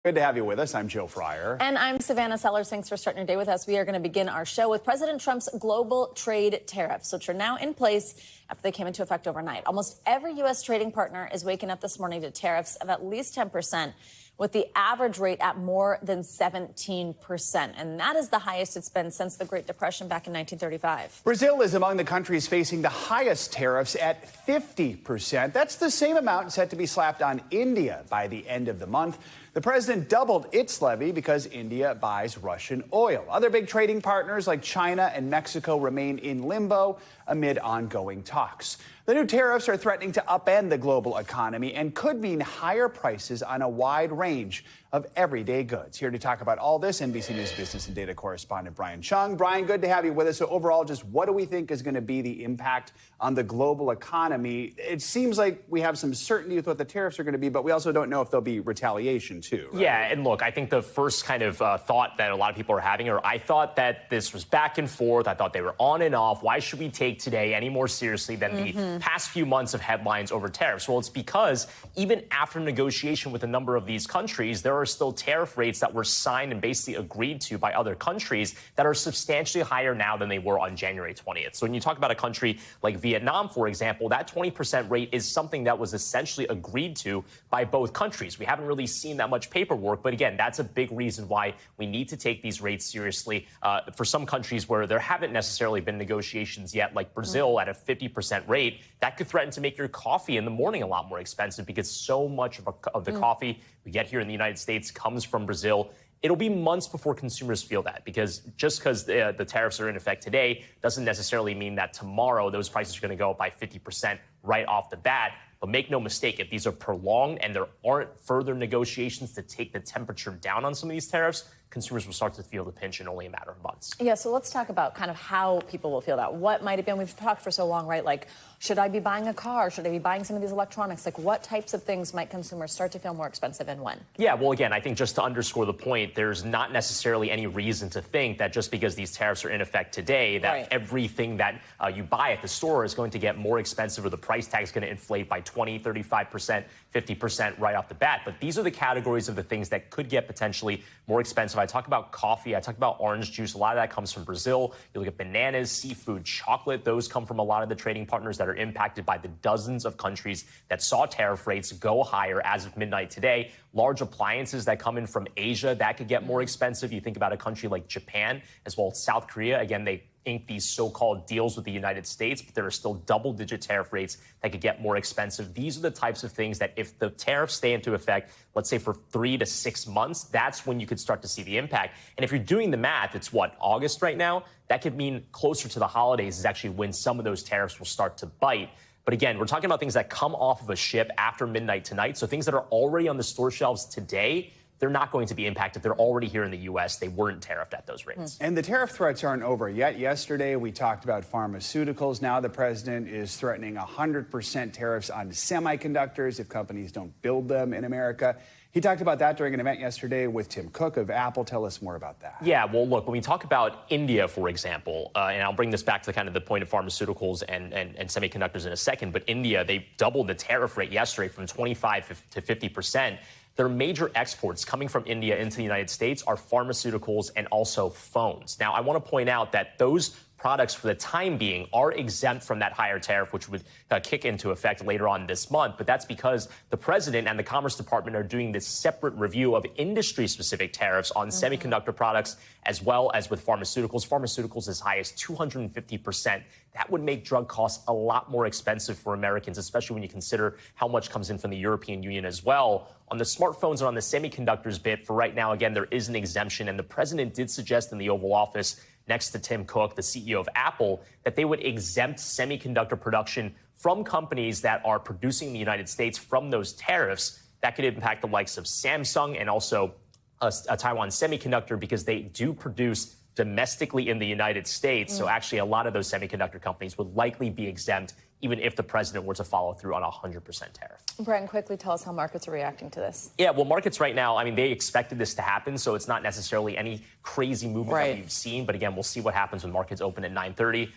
Good to have you with us. I'm Joe Fryer. And I'm Savannah Sellers. Thanks for starting your day with us. We are going to begin our show with President Trump's global trade tariffs, which are now in place after they came into effect overnight. Almost every U.S. trading partner is waking up this morning to tariffs of at least 10%, with the average rate at more than 17%. And that is the highest it's been since the Great Depression back in 1935. Brazil is among the countries facing the highest tariffs at 50%. That's the same amount set to be slapped on India by the end of the month. The president doubled its levy because India buys Russian oil. Other big trading partners like China and Mexico remain in limbo amid ongoing talks. The new tariffs are threatening to upend the global economy and could mean higher prices on a wide range of everyday goods. Here to talk about all this, NBC News business and data correspondent Brian Chung. Brian, good to have you with us. So overall, just what do we think is going to be the impact on the global economy? It seems like we have some certainty with what the tariffs are going to be, but we also don't know if there'll be retaliation too, right? Yeah, and look, I think the first kind of thought that a lot of people are having, or I thought that this was back and forth. I thought they were on and off. Why should we take today any more seriously than the past few months of headlines over tariffs? Well, it's because even after negotiation with a number of these countries, there are still tariff rates that were signed and basically agreed to by other countries that are substantially higher now than they were on January 20th. So when you talk about a country like Vietnam, for example, that 20% rate is something that was essentially agreed to by both countries. We haven't really seen that much paperwork, but again, that's a big reason why we need to take these rates seriously. For some countries where there haven't necessarily been negotiations yet, like Brazil at a 50% rate, that could threaten to make your coffee in the morning a lot more expensive because so much of the coffee we get here in the United States comes from Brazil. It'll be months before consumers feel that, because just because the tariffs are in effect today doesn't necessarily mean that tomorrow those prices are going to go up by 50% right off the bat. But make no mistake, if these are prolonged and there aren't further negotiations to take the temperature down on some of these tariffs, consumers will start to feel the pinch in only a matter of months. Yeah, so let's talk about kind of how people will feel that. What might have been, we've talked for so long, right? Like, should I be buying a car? Should I be buying some of these electronics? Like, what types of things might consumers start to feel more expensive and when? Yeah, well, again, I think just to underscore the point, there's not necessarily any reason to think that just because these tariffs are in effect today, that everything that you buy at the store is going to get more expensive or the price tag is going to inflate by 20, 35%, 50% right off the bat. But these are the categories of the things that could get potentially more expensive. I talk about coffee. I talk about orange juice. A lot of that comes from Brazil. You look at bananas, seafood, chocolate. Those come from a lot of the trading partners that are impacted by the dozens of countries that saw tariff rates go higher as of midnight today. Large appliances that come in from Asia, that could get more expensive. You think about a country like Japan as well as South Korea. Again, they ink these so-called deals with the United States, but there are still double-digit tariff rates that could get more expensive. These are the types of things that if the tariffs stay into effect, let's say for 3 to 6 months, that's when you could start to see the impact. And if you're doing the math, it's what, August right now? That could mean closer to the holidays is actually when some of those tariffs will start to bite. But again, we're talking about things that come off of a ship after midnight tonight. So things that are already on the store shelves today, they're not going to be impacted. They're already here in the U.S. They weren't tariffed at those rates. And the tariff threats aren't over yet. Yesterday, we talked about pharmaceuticals. Now the president is threatening 100% tariffs on semiconductors if companies don't build them in America. He talked about that during an event yesterday with Tim Cook of Apple. Tell us more about that. Yeah, well, look, when we talk about India, for example, and I'll bring this back to kind of the point of pharmaceuticals and semiconductors in a second, but India, they doubled the tariff rate yesterday from 25 to 50%. Their major exports coming from India into the United States are pharmaceuticals and also phones. Now, I want to point out that those products for the time being are exempt from that higher tariff, which would kick into effect later on this month. But that's because the president and the Commerce Department are doing this separate review of industry-specific tariffs on semiconductor products as well as with pharmaceuticals. Pharmaceuticals as high as 250%. That would make drug costs a lot more expensive for Americans, especially when you consider how much comes in from the European Union as well. On the smartphones and on the semiconductors bit, for right now, again, there is an exemption. And the president did suggest in the Oval Office next to Tim Cook, the CEO of Apple, that they would exempt semiconductor production from companies that are producing in the United States from those tariffs. That could impact the likes of Samsung and also a Taiwan Semiconductor because they do produce domestically in the United States. So actually, a lot of those semiconductor companies would likely be exempt even if the president were to follow through on a 100% tariff. Brian, quickly tell us how markets are reacting to this. Yeah, well, markets right now, I mean, they expected this to happen, so it's not necessarily any crazy movement that we've seen. But again, we'll see what happens when markets open at 9:30.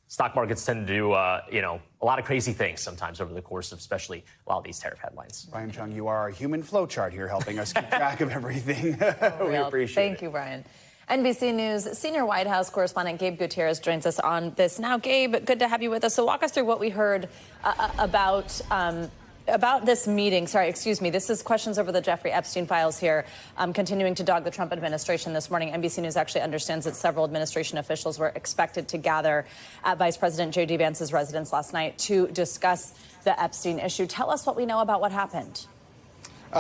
stock markets tend to do, a lot of crazy things sometimes over the course of especially a lot of these tariff headlines. Brian Chung, you are our human flowchart here, helping us keep track of everything. We appreciate it. Thank you, Brian. NBC News senior White House correspondent Gabe Gutierrez joins us on this now. Gabe, good to have you with us. So walk us through what we heard about this meeting. This is questions over the Jeffrey Epstein files here, continuing to dog the Trump administration this morning. NBC News actually understands that several administration officials were expected to gather at Vice President J.D. Vance's residence last night to discuss the Epstein issue. Tell us what we know about what happened.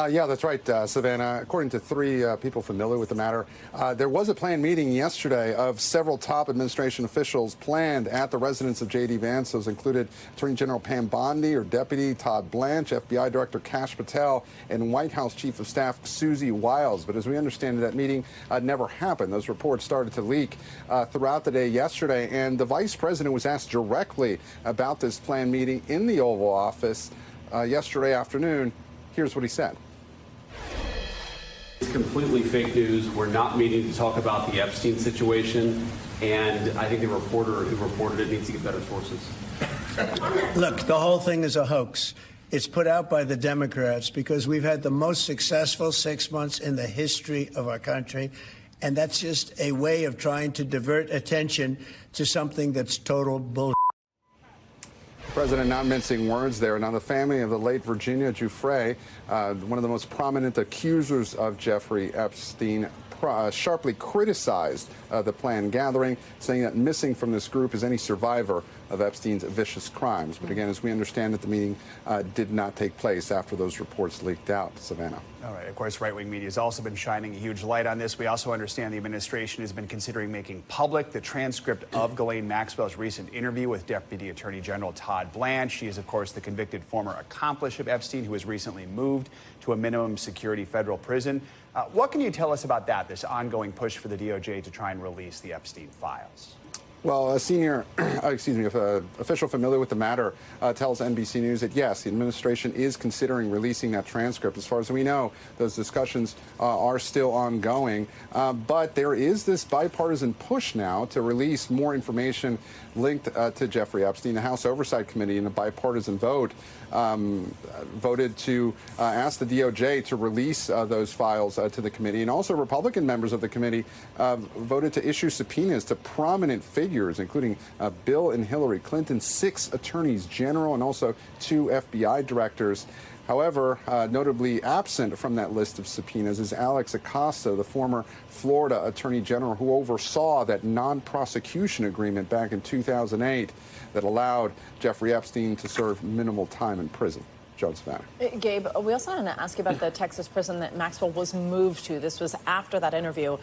Yeah, that's right, Savannah. According to three people familiar with the matter, there was a planned meeting yesterday of several top administration officials planned at the residence of J.D. Vance. Those included Attorney General Pam Bondi, or Deputy Todd Blanche, FBI Director Kash Patel, and White House Chief of Staff Susie Wiles. But as we understand it, that meeting never happened. Those reports started to leak throughout the day yesterday, and the vice president was asked directly about this planned meeting in the Oval Office yesterday afternoon. Here's what he said. It's completely fake news. We're not meeting to talk about the Epstein situation, and I think the reporter who reported it needs to get better sources. Look, the whole thing is a hoax. It's put out by the Democrats because we've had the most successful 6 months in the history of our country, and that's just a way of trying to divert attention to something that's total bullshit. President not mincing words there. Now, the family of the late Virginia Giuffre, one of the most prominent accusers of Jeffrey Epstein, sharply criticized the planned gathering, saying that missing from this group is any survivor of Epstein's vicious crimes. But again, as we understand it, the meeting did not take place after those reports leaked out. Savannah. All right. Of course, right-wing media has also been shining a huge light on this. We also understand the administration has been considering making public the transcript of Ghislaine Maxwell's recent interview with Deputy Attorney General Todd Blanche. She is, of course, the convicted former accomplice of Epstein who was recently moved to a minimum security federal prison. What can you tell us about that, this ongoing push for the DOJ to try and release the Epstein files? Well, a senior, official familiar with the matter tells NBC News that, yes, the administration is considering releasing that transcript. As far as we know, those discussions are still ongoing. But there is this bipartisan push now to release more information linked to Jeffrey Epstein. The House Oversight Committee, in a bipartisan vote, voted to ask the DOJ to release those files to the committee. And also Republican members of the committee voted to issue subpoenas to prominent figures, including Bill and Hillary Clinton, 6 attorneys general, and also 2 FBI directors. However, notably absent from that list of subpoenas is Alex Acosta, the former Florida Attorney General who oversaw that non-prosecution agreement back in 2008 that allowed Jeffrey Epstein to serve minimal time in prison. Joan Savannah. Gabe, we also wanted to ask you about the Texas prison that Maxwell was moved to. This was after that interview.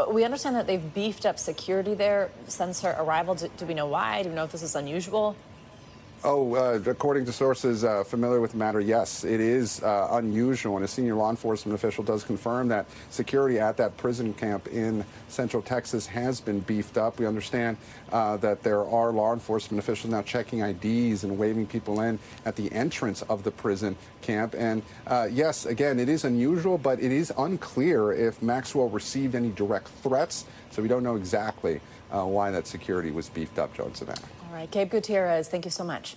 We understand that they've beefed up security there since her arrival. Do we know why? Do we know if this is unusual? According to sources familiar with the matter, yes, it is unusual, and a senior law enforcement official does confirm that security at that prison camp in Central Texas has been beefed up. We understand that there are law enforcement officials now checking IDs and waving people in at the entrance of the prison camp. And yes, again, it is unusual, but it is unclear if Maxwell received any direct threats, so we don't know exactly why that security was beefed up, Joan Savannah. All right, Gabe Gutierrez, thank you so much.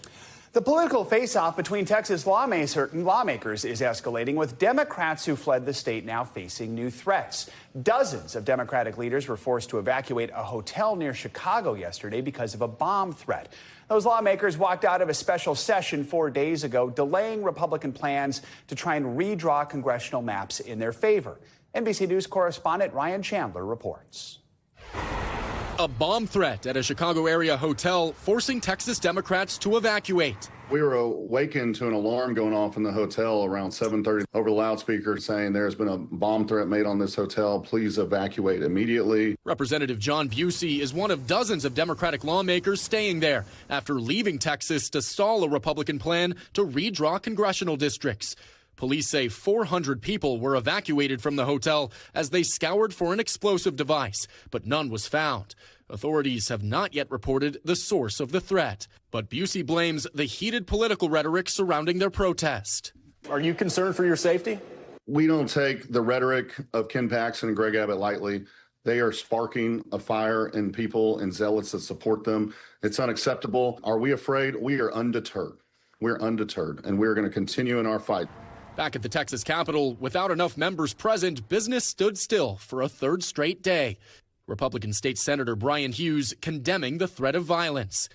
The political face-off between Texas lawmakers is escalating, with Democrats who fled the state now facing new threats. Dozens of Democratic leaders were forced to evacuate a hotel near Chicago yesterday because of a bomb threat. Those lawmakers walked out of a special session 4 days ago, delaying Republican plans to try and redraw congressional maps in their favor. NBC News correspondent Ryan Chandler reports. A bomb threat at a Chicago area hotel forcing Texas Democrats to evacuate. We were awakened to an alarm going off in the hotel around 7:30 over the loudspeaker saying there's been a bomb threat made on this hotel. Please evacuate immediately. Representative John Busey is one of dozens of Democratic lawmakers staying there after leaving Texas to stall a Republican plan to redraw congressional districts. Police say 400 people were evacuated from the hotel as they scoured for an explosive device, but none was found. Authorities have not yet reported the source of the threat, but Busey blames the heated political rhetoric surrounding their protest. Are you concerned for your safety? We don't take the rhetoric of Ken Paxton and Greg Abbott lightly. They are sparking a fire in people and zealots that support them. It's unacceptable. Are we afraid? We are undeterred. We're undeterred, and we're going to continue in our fight. Back at the Texas Capitol, without enough members present, business stood still for a third straight day. Republican State Senator Brian Hughes condemning the threat of violence.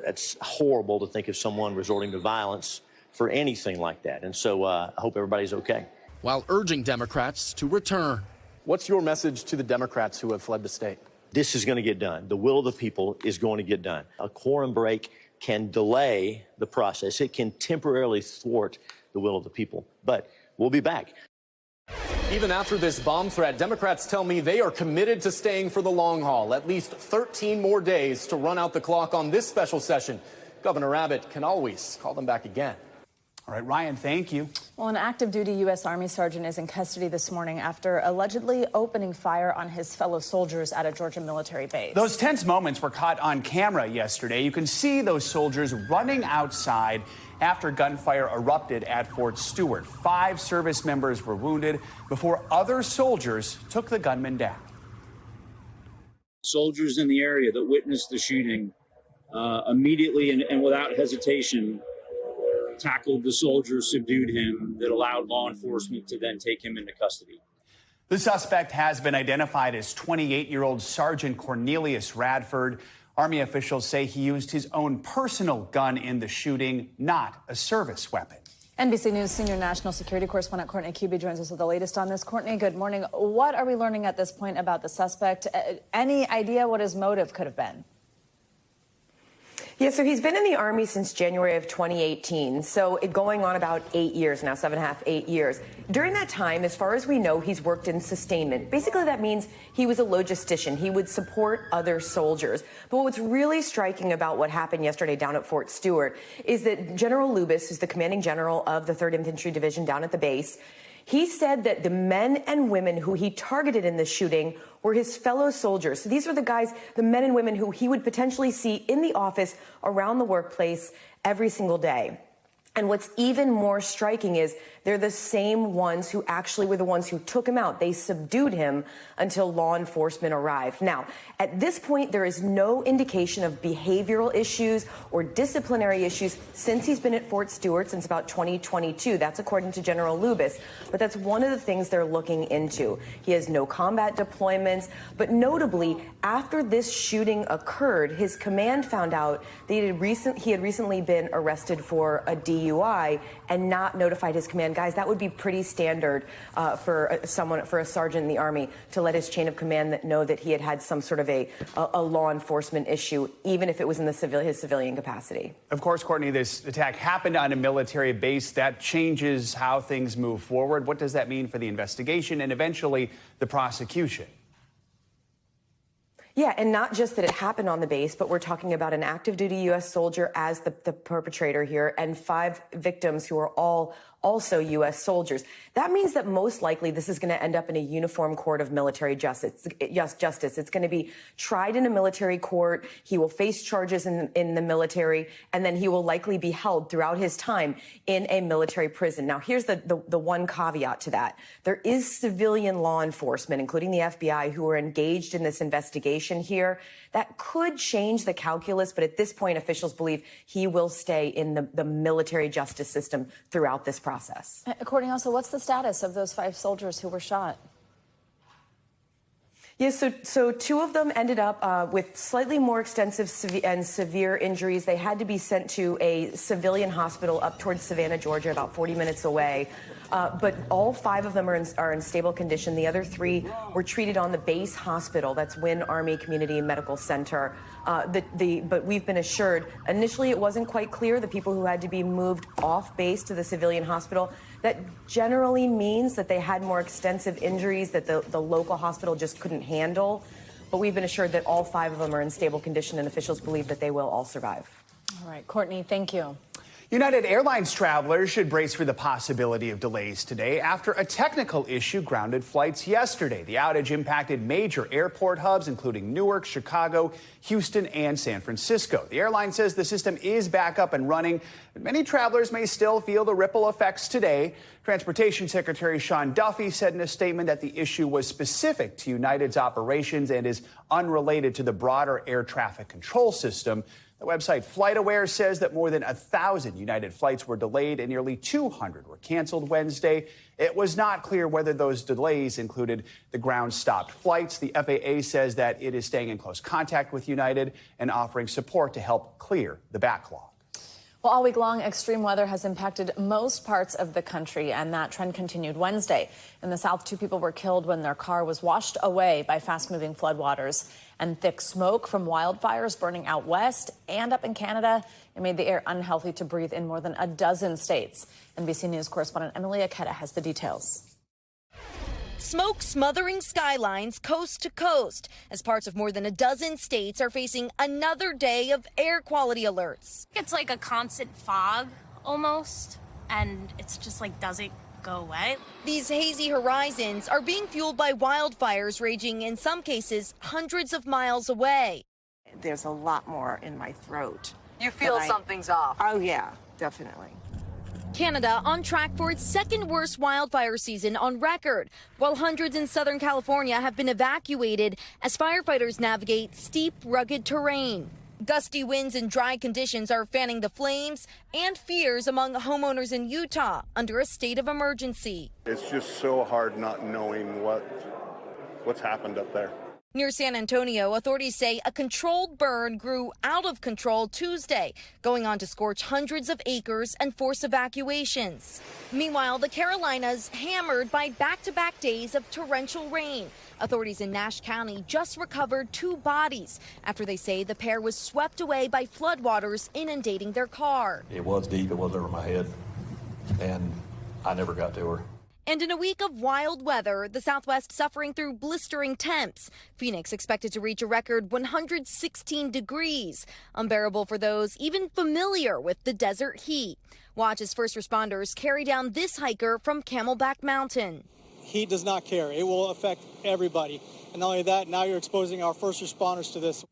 It's horrible to think of someone resorting to violence for anything like that. And so I hope everybody's okay. While urging Democrats to return. What's your message to the Democrats who have fled the state? This is going to get done. The will of the people is going to get done. A quorum break can delay the process. It can temporarily thwart the will of the people. But we'll be back. Even after this bomb threat, Democrats tell me they are committed to staying for the long haul. At least 13 more days to run out the clock on this special session. Governor Abbott can always call them back again. All right, Ryan, thank you. Well, an active duty U.S. Army sergeant is in custody this morning after allegedly opening fire on his fellow soldiers at a Georgia military base. Those tense moments were caught on camera yesterday. You can see those soldiers running outside after gunfire erupted at Fort Stewart. 5 service members were wounded before other soldiers took the gunman down. Soldiers in the area that witnessed the shooting immediately and without hesitation tackled the soldier, subdued him, that allowed law enforcement to then take him into custody. The suspect has been identified as 28-year-old Sergeant Cornelius Radford. Army officials say he used his own personal gun in the shooting, not a service weapon. NBC News senior national security correspondent Courtney Cube joins us with the latest on this. Courtney, good morning. What are we learning at this point about the suspect? Any idea what his motive could have been? Yeah, so he's been in the Army since January of 2018, so going on about 8 years now, 7.5, 8 years. During that time, as far as we know, he's worked in sustainment. Basically, that means he was a logistician. He would support other soldiers. But what's really striking about what happened yesterday down at Fort Stewart is that General Lubis, who's the commanding general of the 3rd Infantry Division down at the base, he said that the men and women who he targeted in this shooting were his fellow soldiers. So these are the guys, the men and women who he would potentially see in the office, around the workplace, every single day. And what's even more striking is they're the same ones who actually were the ones who took him out. They subdued him until law enforcement arrived. Now, at this point, there is no indication of behavioral issues or disciplinary issues since he's been at Fort Stewart since about 2022. That's according to General Lubis. But that's one of the things they're looking into. He has no combat deployments. But notably, after this shooting occurred, his command found out that he had recently been arrested for a DUI and not notified his command. Guys, that would be pretty standard for a sergeant in the Army to let his chain of command know that he had had some sort of a law enforcement issue, even if it was in his civilian capacity. Of course, Courtney, this attack happened on a military base. That changes how things move forward. What does that mean for the investigation and eventually the prosecution? Yeah, and not just that it happened on the base, but we're talking about an active duty U.S. soldier as the perpetrator here and 5 victims who are all also U.S. soldiers. That means that most likely this is going to end up in a uniform court of military justice. It's going to be tried in a military court. He will face charges in the military, and then he will likely be held throughout his time in a military prison. Now, here's the one caveat to that. There is civilian law enforcement, including the FBI, who are engaged in this investigation here. That could change the calculus, but at this point, officials believe he will stay in the military justice system throughout this process. Courtney, also, what's the status of those 5 soldiers who were shot? Yes, so 2 of them ended up with slightly more extensive and severe injuries. They had to be sent to a civilian hospital up towards Savannah, Georgia, about 40 minutes away. But all 5 of them are in stable condition. The other 3 were treated on the base hospital. That's Wynn Army Community Medical Center. But we've been assured, initially it wasn't quite clear, the people who had to be moved off base to the civilian hospital. That generally means that they had more extensive injuries that the local hospital just couldn't handle. But we've been assured that all 5 of them are in stable condition, and officials believe that they will all survive. All right, Courtney, thank you. United Airlines travelers should brace for the possibility of delays today after a technical issue grounded flights yesterday. The outage impacted major airport hubs, including Newark, Chicago, Houston, and San Francisco. The airline says the system is back up and running, but many travelers may still feel the ripple effects today. Transportation Secretary Sean Duffy said in a statement that the issue was specific to United's operations and is unrelated to the broader air traffic control system. The website FlightAware says that more than 1,000 United flights were delayed and nearly 200 were canceled Wednesday. It was not clear whether those delays included the ground-stopped flights. The FAA says that it is staying in close contact with United and offering support to help clear the backlog. Well, all week long, extreme weather has impacted most parts of the country, and that trend continued Wednesday. In the South, 2 people were killed when their car was washed away by fast-moving floodwaters. And thick smoke from wildfires burning out west and up in Canada. It made the air unhealthy to breathe in more than a dozen states. NBC News correspondent Emily Aketa has the details. Smoke smothering skylines coast to coast as parts of more than a dozen states are facing another day of air quality alerts. It's like a constant fog almost, and it's just like doesn't go away. These hazy horizons are being fueled by wildfires raging in some cases hundreds of miles away. There's a lot more in my throat. You feel something's off? Oh yeah, definitely. Canada on track for its second worst wildfire season on record, while hundreds in Southern California have been evacuated as firefighters navigate steep, rugged terrain. Gusty winds and dry conditions are fanning the flames and fears among homeowners in Utah under a state of emergency. It's just so hard not knowing what's happened up there. Near San Antonio, authorities say a controlled burn grew out of control Tuesday, going on to scorch hundreds of acres and force evacuations. Meanwhile, the Carolinas hammered by back-to-back days of torrential rain. Authorities in Nash County just recovered 2 bodies after they say the pair was swept away by floodwaters inundating their car. It was deep, it was over my head, and I never got to her. And in a week of wild weather, the Southwest suffering through blistering temps. Phoenix expected to reach a record 116 degrees, unbearable for those even familiar with the desert heat. Watch as first responders carry down this hiker from Camelback Mountain. Heat does not care. It will affect everybody. And not only that, now you're exposing our first responders to this.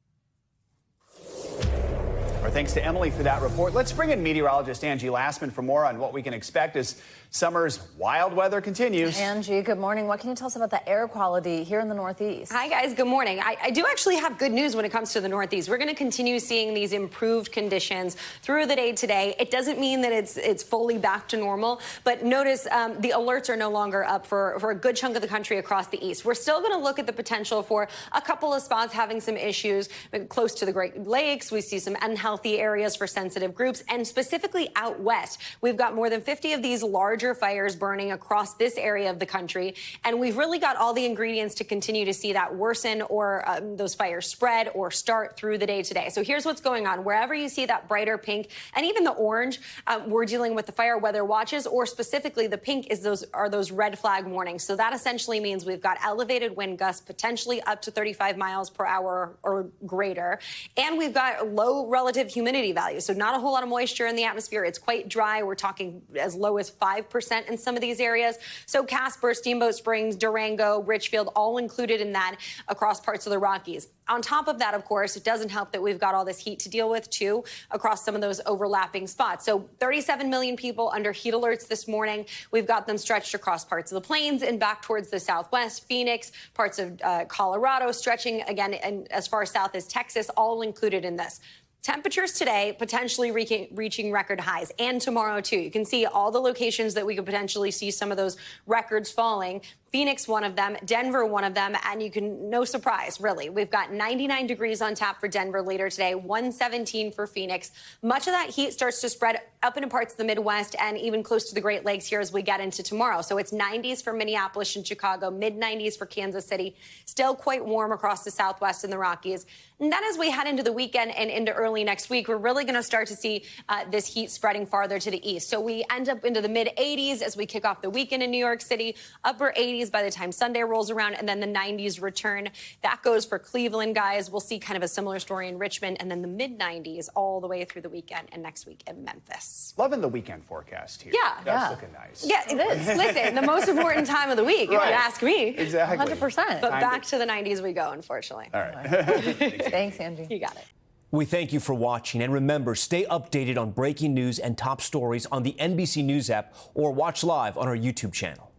Our thanks to Emily for that report. Let's bring in meteorologist Angie Lassman for more on what we can expect as summer's wild weather continues. Angie, good morning. What can you tell us about the air quality here in the Northeast? Hi, guys. Good morning. I do actually have good news when it comes to the Northeast. We're going to continue seeing these improved conditions through the day today. It doesn't mean that it's fully back to normal, but notice the alerts are no longer up for a good chunk of the country across the east. We're still going to look at the potential for a couple of spots having some issues close to the Great Lakes. We see some unhealthy areas for sensitive groups, and specifically out west. We've got more than 50 of these larger fires burning across this area of the country, and we've really got all the ingredients to continue to see that worsen or those fires spread or start through the day today. So here's what's going on. Wherever you see that brighter pink and even the orange, we're dealing with the fire weather watches, or specifically the pink are those red flag warnings. So that essentially means we've got elevated wind gusts, potentially up to 35 miles per hour or greater, and we've got low relative humidity value. So not a whole lot of moisture in the atmosphere. It's quite dry. We're talking as low as 5% in some of these areas. So Casper, Steamboat Springs, Durango, Richfield, all included in that across parts of the Rockies. On top of that, of course, it doesn't help that we've got all this heat to deal with, too, across some of those overlapping spots. So 37 million people under heat alerts this morning. We've got them stretched across parts of the plains and back towards the southwest, Phoenix, parts of Colorado, stretching again and as far south as Texas, all included in this. Temperatures today potentially reaching record highs, and tomorrow, too. You can see all the locations that we could potentially see some of those records falling. Phoenix, one of them, Denver, one of them, and no surprise, really. We've got 99 degrees on tap for Denver later today, 117 for Phoenix. Much of that heat starts to spread up into parts of the Midwest and even close to the Great Lakes here as we get into tomorrow. So it's 90s for Minneapolis and Chicago, mid-90s for Kansas City, still quite warm across the Southwest and the Rockies. And then as we head into the weekend and into early next week, we're really going to start to see this heat spreading farther to the east. So we end up into the mid-80s as we kick off the weekend in New York City, upper 80s 80s by the time Sunday rolls around, and then the 90s return. That goes for Cleveland, guys. We'll see kind of a similar story in Richmond, and then the mid-90s all the way through the weekend and next week in Memphis. Loving the weekend forecast here. Yeah. That's looking nice. Yeah, it is. Listen, the most important time of the week, if you ask me. Exactly. 100%. But back to the 90s we go, unfortunately. All right. Thanks, Angie. You got it. We thank you for watching, and remember, stay updated on breaking news and top stories on the NBC News app or watch live on our YouTube channel.